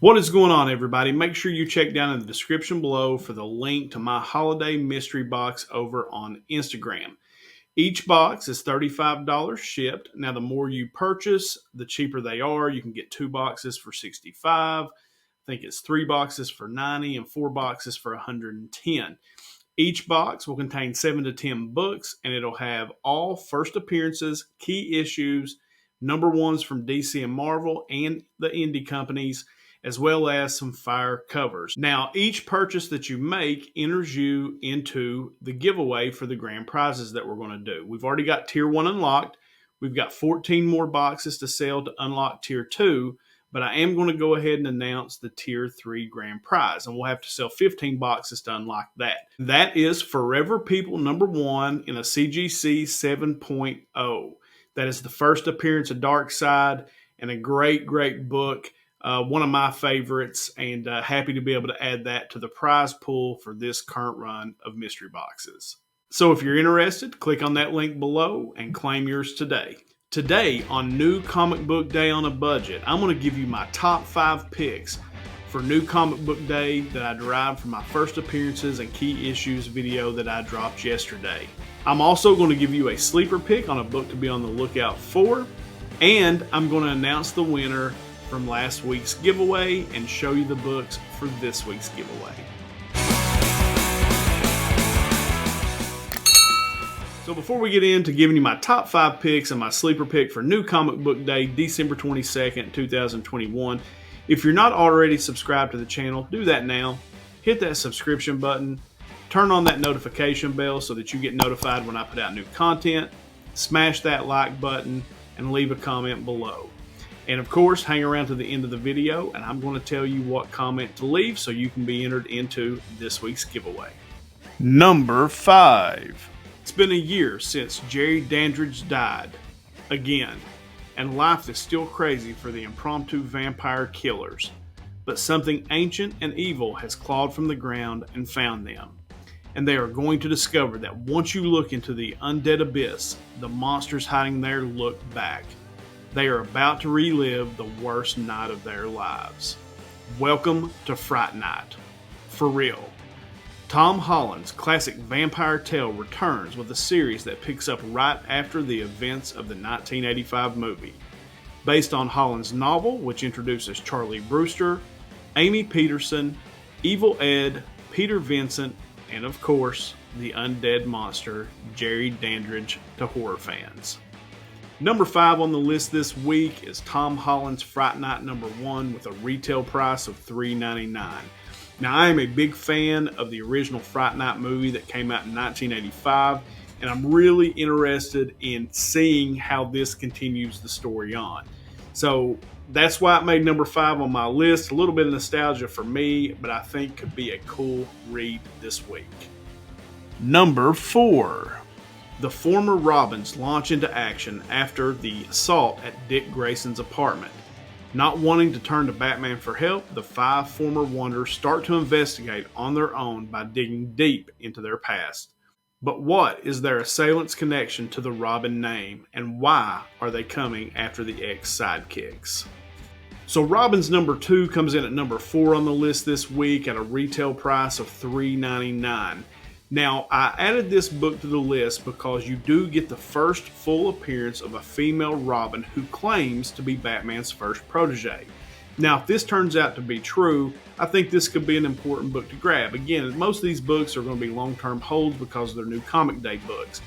What is going on, everybody? Make sure you check down in the description below for the link to my holiday mystery box over on Instagram. Each box is $35 shipped. Now, the more you purchase, the cheaper they are. You can get 2 boxes for $65. I think it's 3 boxes for $90 and 4 boxes for $110. Each box will contain 7 to 10 books, and it'll have all first appearances, key issues, number ones from DC and Marvel, and the indie companies, as well as some fire covers. Now, each purchase that you make enters you into the giveaway for the grand prizes that we're going to do. We've already got Tier 1 unlocked. We've got 14 more boxes to sell to unlock Tier 2, but I am going to go ahead and announce the Tier 3 grand prize, and we'll have to sell 15 boxes to unlock that. That is Forever People #1 in a CGC 7.0. That is the first appearance of Darkseid, and a great, great book. One of my favorites, and happy to be able to add that to the prize pool for this current run of mystery boxes. So if you're interested, click on that link below and claim yours today. Today on New Comic Book Day on a Budget, I'm going to give you my top 5 picks for New Comic Book Day that I derived from my first appearances and key issues video that I dropped yesterday. I'm also going to give you a sleeper pick on a book to be on the lookout for, and I'm going to announce the winner from last week's giveaway and show you the books for this week's giveaway. So before we get into giving you my top 5 picks and my sleeper pick for New Comic Book Day, December 22nd, 2021, if you're not already subscribed to the channel, do that now. Hit that subscription button, turn on that notification bell so that you get notified when I put out new content, smash that like button, and leave a comment below. And of course, hang around to the end of the video, and I'm going to tell you what comment to leave so you can be entered into this week's giveaway. Number 5. It's been a year since Jerry Dandridge died. Again. And life is still crazy for the impromptu vampire killers. But something ancient and evil has clawed from the ground and found them. And they are going to discover that once you look into the undead abyss, the monsters hiding there look back. They are about to relive the worst night of their lives. Welcome to Fright Night. For real. Tom Holland's classic vampire tale returns with a series that picks up right after the events of the 1985 movie. Based on Holland's novel, which introduces Charlie Brewster, Amy Peterson, Evil Ed, Peter Vincent, and of course, the undead monster, Jerry Dandridge, to horror fans. Number 5 on the list this week is Tom Holland's Fright Night #1 with a retail price of $3.99. Now, I am a big fan of the original Fright Night movie that came out in 1985, and I'm really interested in seeing how this continues the story on. So that's why it made number 5 on my list. A little bit of nostalgia for me, but I think could be a cool read this week. Number 4. The former Robins launch into action after the assault at Dick Grayson's apartment. Not wanting to turn to Batman for help, the 5 former Wonders start to investigate on their own by digging deep into their past. But what is their assailant's connection to the Robin name, and why are they coming after the ex-sidekicks? So Robin's number 2 comes in at number 4 on the list this week at a retail price of $3.99. Now, I added this book to the list because you do get the first full appearance of a female Robin who claims to be Batman's first protege. Now, if this turns out to be true, I think this could be an important book to grab. Again, most of these books are going to be long-term holds because they're New Comic Day books.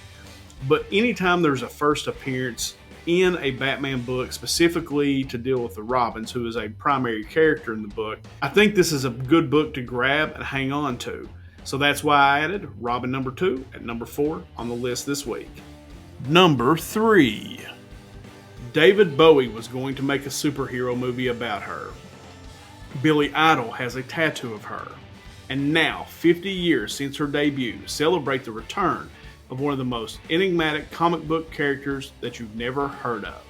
But anytime there's a first appearance in a Batman book, specifically to deal with the Robins, who is a primary character in the book, I think this is a good book to grab and hang on to. So that's why I added Robin number 2 at number 4 on the list this week. Number 3. David Bowie was going to make a superhero movie about her. Billy Idol has a tattoo of her. And now, 50 years since her debut, celebrate the return of one of the most enigmatic comic book characters that you've never heard of.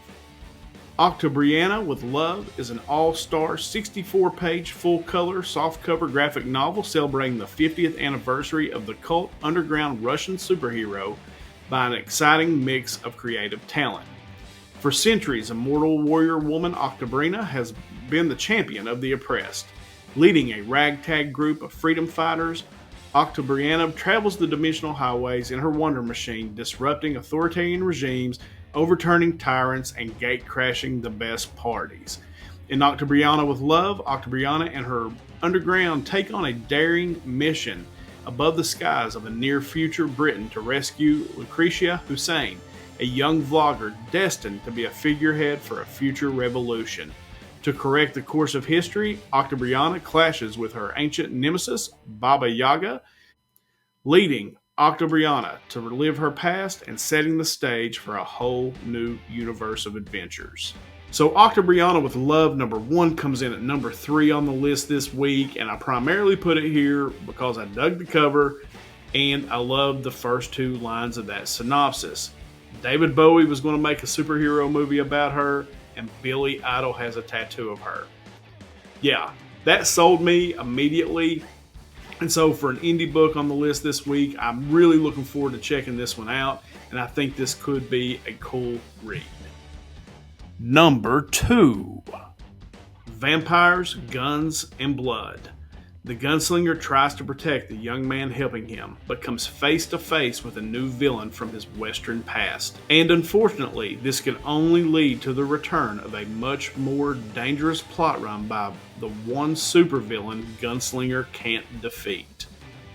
OCTOBRIANA with Love is an all-star 64-page full-color softcover graphic novel celebrating the 50th anniversary of the cult underground Russian superhero by an exciting mix of creative talent. For centuries, immortal warrior woman OCTOBRIANA has been the champion of the oppressed. Leading a ragtag group of freedom fighters, OCTOBRIANA travels the dimensional highways in her Wonder Machine, disrupting authoritarian regimes, overturning tyrants, and gate-crashing the best parties. In OCTOBRIANA with Love, OCTOBRIANA and her underground take on a daring mission above the skies of a near-future Britain to rescue Lucretia Hussein, a young vlogger destined to be a figurehead for a future revolution. To correct the course of history, OCTOBRIANA clashes with her ancient nemesis, Baba Yaga, leading OCTOBRIANA to relive her past and setting the stage for a whole new universe of adventures. So OCTOBRIANA with Love #1 comes in at number 3 on the list this week, and I primarily put it here because I dug the cover and I loved the first 2 lines of that synopsis. David Bowie was going to make a superhero movie about her, and Billy Idol has a tattoo of her. Yeah, that sold me immediately. And so for an indie book on the list this week, I'm really looking forward to checking this one out, and I think this could be a cool read. Number 2. Vampires, Guns, and Blood. The gunslinger tries to protect the young man helping him, but comes face to face with a new villain from his western past. And unfortunately, this can only lead to the return of a much more dangerous plot run by the one supervillain Gunslinger can't defeat.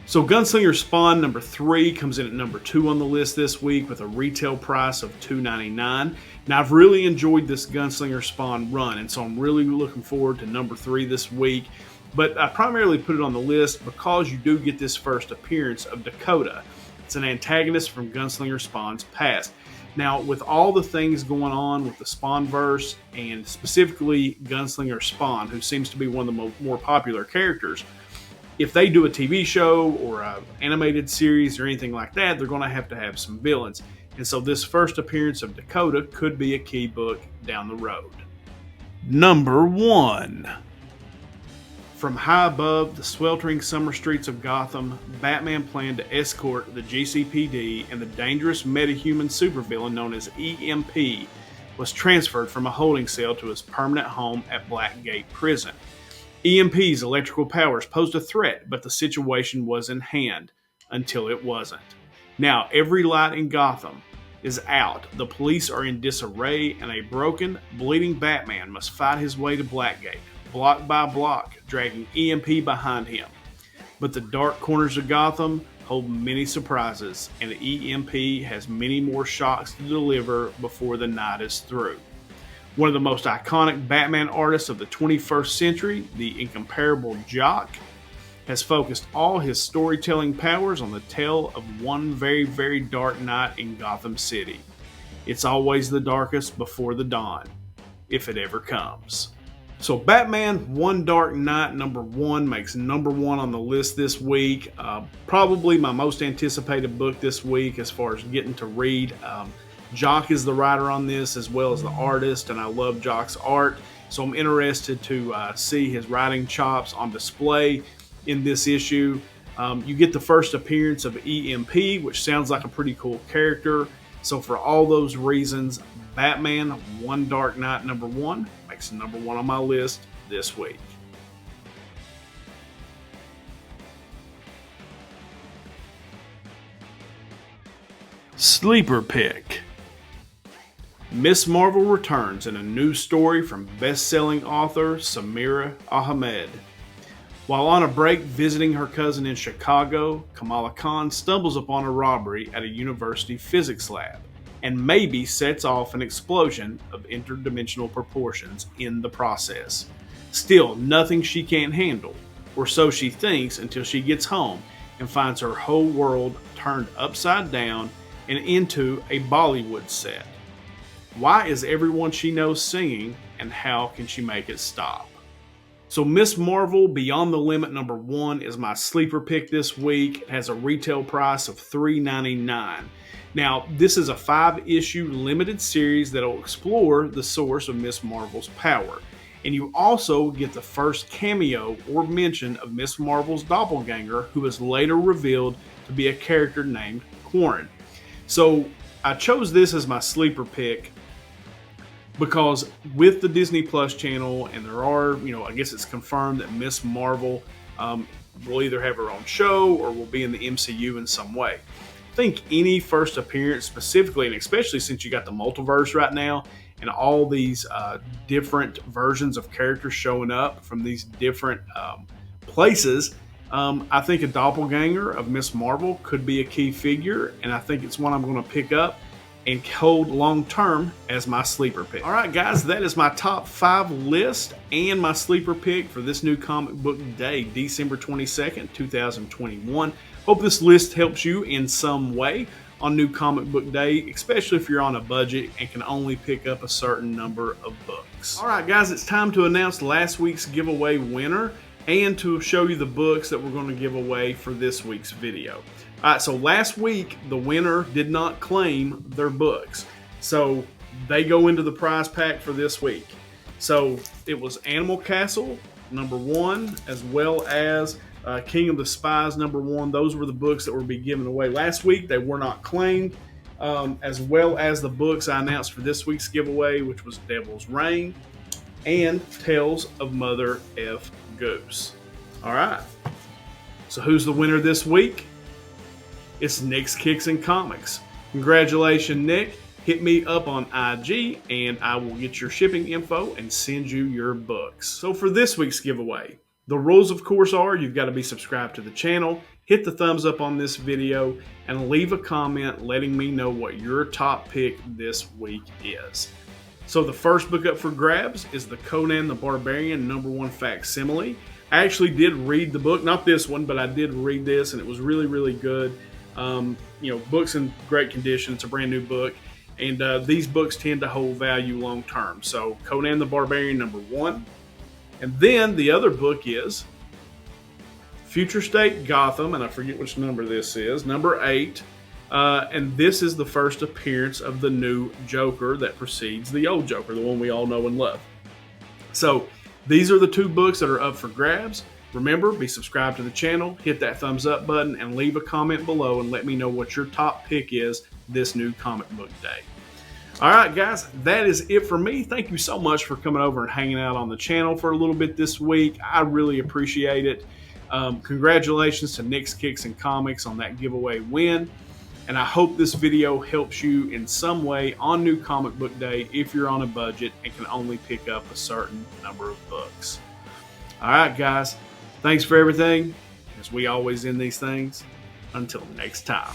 So Gunslinger Spawn #3 comes in at number 2 on the list this week with a retail price of $2.99. Now I've really enjoyed this Gunslinger Spawn run, and so I'm really looking forward to number 3 this week. But I primarily put it on the list because you do get this first appearance of Dakota. It's an antagonist from Gunslinger Spawn's past. Now, with all the things going on with the Spawnverse, and specifically Gunslinger Spawn, who seems to be one of the more popular characters, if they do a TV show or an animated series or anything like that, they're going to have some villains. And so this first appearance of Dakota could be a key book down the road. Number 1. From high above the sweltering summer streets of Gotham, Batman planned to escort the GCPD, and the dangerous metahuman supervillain known as EMP was transferred from a holding cell to his permanent home at Blackgate Prison. EMP's electrical powers posed a threat, but the situation was in hand until it wasn't. Now every light in Gotham is out, the police are in disarray, and a broken, bleeding Batman must fight his way to Blackgate, block by block, dragging EMP behind him. But the dark corners of Gotham hold many surprises, and EMP has many more shocks to deliver before the night is through. One of the most iconic Batman artists of the 21st century, the incomparable Jock, has focused all his storytelling powers on the tale of one very, very dark night in Gotham City. It's always the darkest before the dawn, if it ever comes. So Batman One Dark Night #1 makes #1 on the list this week. Probably my most anticipated book this week as far as getting to read. Jock is the writer on this as well as the artist, and I love Jock's art. So I'm interested to see his writing chops on display in this issue. You get the first appearance of EMP, which sounds like a pretty cool character. So for all those reasons, Batman One Dark Night #1 makes #1 on my list this week. Sleeper Pick. Miss Marvel returns in a new story from best-selling author Samira Ahmed. While on a break visiting her cousin in Chicago, Kamala Khan stumbles upon a robbery at a university physics lab, and maybe sets off an explosion of interdimensional proportions in the process. Still, nothing she can't handle, or so she thinks until she gets home and finds her whole world turned upside down and into a Bollywood set. Why is everyone she knows singing, and how can she make it stop? So Miss Marvel Beyond the Limit #1 is my sleeper pick this week. It has a retail price of $3.99. Now, this is a 5-issue limited series that will explore the source of Miss Marvel's power. And you also get the first cameo or mention of Miss Marvel's doppelganger, who is later revealed to be a character named Quarren. So I chose this as my sleeper pick because with the Disney Plus channel, and there are, I guess it's confirmed that Miss Marvel will either have her own show or will be in the MCU in some way. I think any first appearance specifically, and especially since you got the multiverse right now and all these different versions of characters showing up from these different places, I think a doppelganger of Miss Marvel could be a key figure, and I think it's one I'm going to pick up and hold long term as my sleeper pick. All right, guys, that is my top 5 list and my sleeper pick for this new Comic Book Day, December 22nd, 2021. Hope this list helps you in some way on new Comic Book Day, especially if you're on a budget and can only pick up a certain number of books. All right, guys, it's time to announce last week's giveaway winner and to show you the books that we're going to give away for this week's video. All right, so last week, the winner did not claim their books. So they go into the prize pack for this week. So it was Animal Castle, #1, as well as King of the Spies, #1. Those were the books that were being given away last week. They were not claimed, as well as the books I announced for this week's giveaway, which was Devil's Reign and Tales of Mother F. Goose. All right, so who's the winner this week? It's Nick's Kicks and Comics. Congratulations, Nick. Hit me up on IG and I will get your shipping info and send you your books. So for this week's giveaway, the rules, of course, are you've got to be subscribed to the channel, hit the thumbs up on this video, and leave a comment letting me know what your top pick this week is. So the first book up for grabs is the Conan the Barbarian #1 facsimile. I actually did read the book, not this one, but I did read this, and it was really, really good. Book's in great condition. It's a brand new book, and these books tend to hold value long term. So Conan the Barbarian #1, and then the other book is Future State Gotham, and I forget which number this is, #8. And this is the first appearance of the new Joker that precedes the old Joker, the one we all know and love. So these are the 2 books that are up for grabs. Remember, be subscribed to the channel, hit that thumbs up button, and leave a comment below and let me know what your top pick is this new Comic Book Day. All right, guys, that is it for me. Thank you so much for coming over and hanging out on the channel for a little bit this week. I really appreciate it. Congratulations to Nick's Kicks and Comics on that giveaway win. And I hope this video helps you in some way on new Comic Book Day if you're on a budget and can only pick up a certain number of books. All right, guys. Thanks for everything. As we always end these things, until next time.